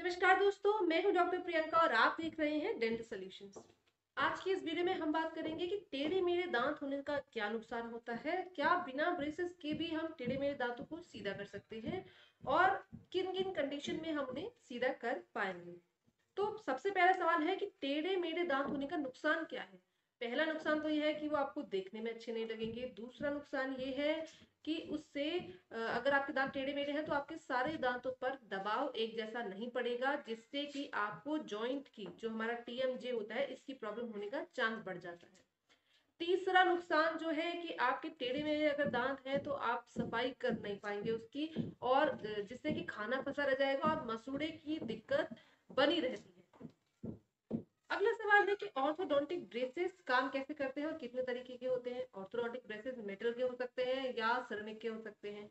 नमस्कार दोस्तों, मैं हूं डॉक्टर प्रियंका और आप देख रहे हैं डेंटल सॉल्यूशंस। आज की इस वीडियो में हम बात करेंगे कि टेढ़े मेढ़े दांत होने का क्या नुकसान होता है, क्या बिना ब्रेसेस के भी हम टेढ़े मेढ़े दांतों को सीधा कर सकते हैं और किन किन कंडीशन में हम उन्हें सीधा कर पाएंगे। तो सबसे पहला सवाल है कि टेढ़े मेढ़े दांत होने का नुकसान क्या है। पहला नुकसान तो यह है कि वो आपको देखने में अच्छे नहीं लगेंगे। दूसरा नुकसान ये है कि उससे अगर आपके दांत टेढ़े मेढ़े हैं तो आपके सारे दांतों पर दबाव एक जैसा नहीं पड़ेगा, जिससे कि आपको जॉइंट की जो हमारा टीएमजे होता है इसकी प्रॉब्लम होने का चांस बढ़ जाता है। तीसरा नुकसान जो है कि आपके टेढ़े मेढ़े अगर दांत हैं तो आप सफाई कर नहीं पाएंगे उसकी, और जिससे कि खाना फंसा रह जाएगा और मसूड़े की दिक्कत बनी रहती है। अगला सवाल है कि ऑर्थोडोंटिक ब्रेसेस काम कैसे करते हैं और कितने तरीके के होते हैं। ऑर्थोडोंटिक ब्रेसेस मेटल के हो सकते हैं या सिरेमिक के हो सकते हैं।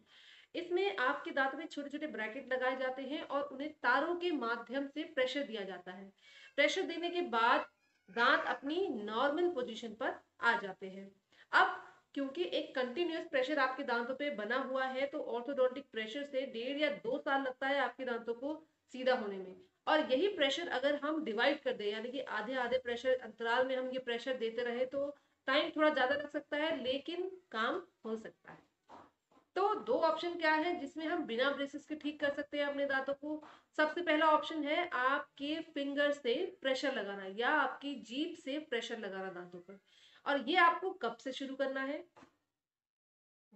इसमें आपके दांत में छोटे छोटे ब्रैकेट लगाए जाते हैं और उन्हें तारों के माध्यम से प्रेशर दिया जाता है। प्रेशर देने के बाद दांत अपनी नॉर्मल पोजीशन पर आ जाते हैं। अब क्योंकि एक कंटिन्यूअस प्रेशर आपके दांतों पे बना हुआ है तो ऑर्थोडोंटिक प्रेशर से 1.5 या 2 साल लगता है आपके दांतों को सीधा होने में। और यही प्रेशर अगर हम डिवाइड कर दें, यानी कि आधे आधे प्रेशर अंतराल में हम ये प्रेशर देते रहे तो टाइम थोड़ा ज्यादा लग सकता है, लेकिन काम हो सकता है। तो दो ऑप्शन क्या है जिसमें हम बिना ब्रेसेस के ठीक कर सकते हैं अपने दांतों को। सबसे पहला ऑप्शन है आपके फिंगर से प्रेशर लगाना या आपकी जीभ से प्रेशर लगाना दांतों पर। और ये आपको कब से शुरू करना है?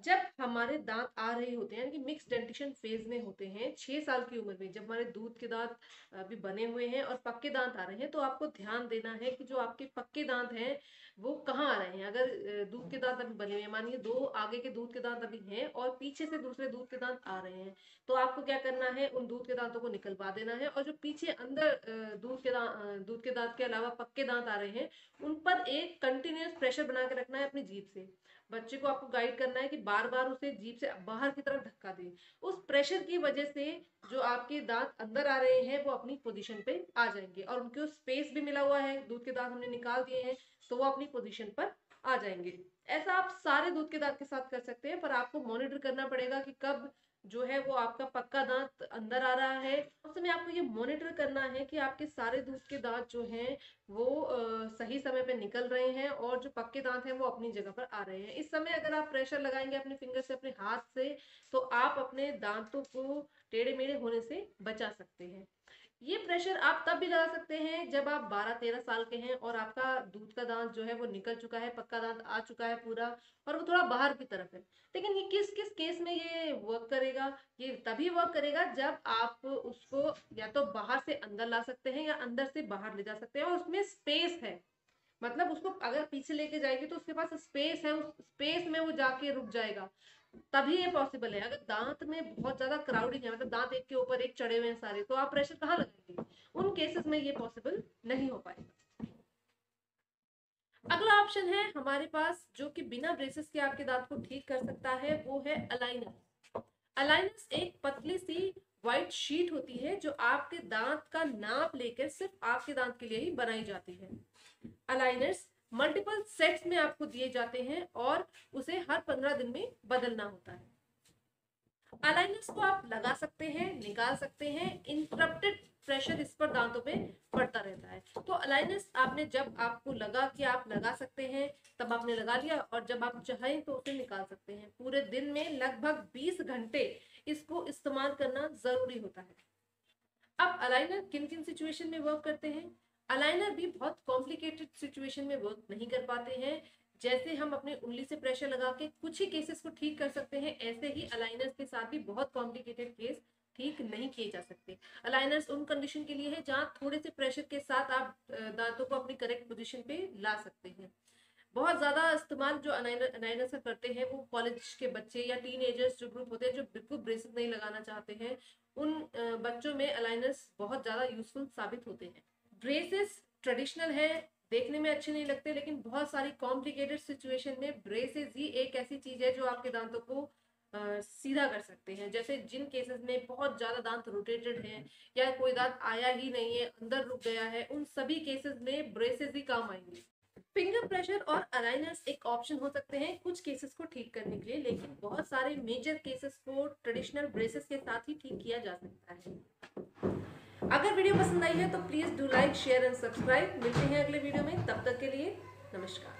जब हमारे दांत आ रहे होते हैं, यानी कि मिक्स डेंटिशन फेज में होते हैं, 6 साल की उम्र में, जब हमारे दूध के दांत अभी बने हुए हैं और पक्के दांत आ रहे हैं, तो आपको ध्यान देना है कि जो आपके पक्के दांत हैं वो कहाँ आ रहे हैं। अगर दूध के दांत अभी बने हुए हैं, मानिए दो आगे के दूध के दांत अभी हैं और पीछे से दूसरे दूध के दांत आ रहे हैं, तो आपको क्या करना है, उन दूध के दांतों को निकलवा देना है और जो पीछे अंदर दूध के दांत के अलावा पक्के दांत आ रहे हैं उन पर एक कंटिन्यूअस प्रेशर बना के रखना है अपनी जीभ से। बच्चे को आपको गाइड करना है कि बार बार उसे जीभ से बाहर की तरफ धक्का दे। उस प्रेशर की वजह से जो आपके दांत अंदर आ रहे हैं वो अपनी पोजीशन पे आ जाएंगे और उनको स्पेस भी मिला हुआ है, दूध के दांत हमने निकाल दिए हैं तो वो अपनी पोजीशन पर आ जाएंगे। ऐसा आप सारे दूध के दांत के साथ कर सकते हैं, पर आपको मॉनिटर करना पड़ेगा कि कब जो है वो आपका पक्का दांत अंदर आ रहा है। उस समय आपको ये मॉनिटर करना है कि आपके सारे दूध के दांत जो हैं वो सही समय पे निकल रहे हैं और जो पक्के दांत हैं वो अपनी जगह पर आ रहे हैं। इस समय अगर आप प्रेशर लगाएंगे अपने फिंगर से, अपने हाथ से, तो आप अपने दांतों को टेढ़े मेढ़े होने से बचा सकते हैं। ये प्रेशर आप तब भी लगा सकते हैं जब आप 12-13 साल के हैं और आपका दूध का दांत जो है वो निकल चुका है, पक्का दांत आ चुका है पूरा और वो थोड़ा बाहर की तरफ है। लेकिन ये किस किस केस में ये वर्क करेगा? ये तभी वर्क करेगा जब आप उसको या तो बाहर से अंदर ला सकते हैं या अंदर से बाहर ले जा सकते हैं और उसमें स्पेस है। मतलब उसको अगर पीछे लेके जाएंगे तो उसके पास स्पेस है, उस स्पेस में वो जाके रुक जाएगा, तभी ये पॉसिबल है। अगर दांत में बहुत ज्यादा क्राउडिंग है, मतलब दांत एक के ऊपर एक चढ़े हुए हैं सारे, तो आप प्रेशर कहाँ लगाएंगे? उन केसेस में ये पॉसिबल नहीं हो पाएगा। अगला ऑप्शन है हमारे पास जो कि बिना ब्रेसेस के आपके दांत को ठीक कर सकता है, वो है अलाइनर। अलाइनर्स एक पतली सी व्हाइट शीट होती है जो आपके दांत का नाप लेकर सिर्फ आपके दांत के लिए ही बनाई जाती है। अलाइनर्स मल्टीपल सेट्स में आपको दिए जाते हैं और उसे हर 15 दिन में बदलना होता है। अलाइनर्स को आप लगा सकते हैं, निकाल सकते हैं, इंटरप्टेड प्रेशर इस पर दांतों पे पड़ता रहता है। तो अलाइनर्स आपने जब आपको लगा कि आप लगा सकते हैं तब आपने लगा लिया, और जब आप चाहें तो उसे निकाल सकते हैं। पूरे दिन में लगभग 20 घंटे इसको इस्तेमाल करना जरूरी होता है। अब अलाइनर किन किन सिचुएशन में वर्क करते हैं? अलाइनर भी बहुत कॉम्प्लिकेटेड सिचुएशन में वर्क नहीं कर पाते हैं। जैसे हम अपनी उंगली से प्रेशर लगा के कुछ ही केसेस को ठीक कर सकते हैं, ऐसे ही अलाइनर्स के साथ भी बहुत कॉम्प्लिकेटेड केस ठीक नहीं किए जा सकते। अलाइनर्स उन कंडीशन के लिए है जहाँ थोड़े से प्रेशर के साथ आप दांतों को अपनी करेक्ट पोजीशन पे ला सकते हैं। बहुत ज्यादा इस्तेमाल जो अनाइनर से करते हैं वो कॉलेज के बच्चे या टीनेजर्स जो ग्रुप होते हैं जो बिल्कुल ब्रेसेस नहीं लगाना चाहते हैं, उन बच्चों में अलाइनर्स बहुत ज्यादा यूजफुल साबित होते हैं। ब्रेसेस ट्रेडिशनल है, देखने में अच्छे नहीं लगते, लेकिन बहुत सारी कॉम्प्लिकेटेड सिचुएशन में ब्रेसेस ही एक ऐसी चीज है जो आपके दांतों को सीधा कर सकते हैं। जैसे जिन केसेस में बहुत ज्यादा दांत रोटेटेड है या कोई दांत आया ही नहीं है, अंदर रुक गया है, उन सभी केसेस में ब्रेसेस ही काम आएंगे। फिंगर प्रेशर और अलाइनर्स एक ऑप्शन हो सकते हैं कुछ केसेस को ठीक करने के लिए, लेकिन बहुत सारे मेजर केसेस को ट्रेडिशनल ब्रेसेस के साथ ही ठीक किया जा सकता है। अगर वीडियो पसंद आई है तो please do like, share and subscribe. मिलते हैं अगले वीडियो में, तब तक के लिए नमस्कार।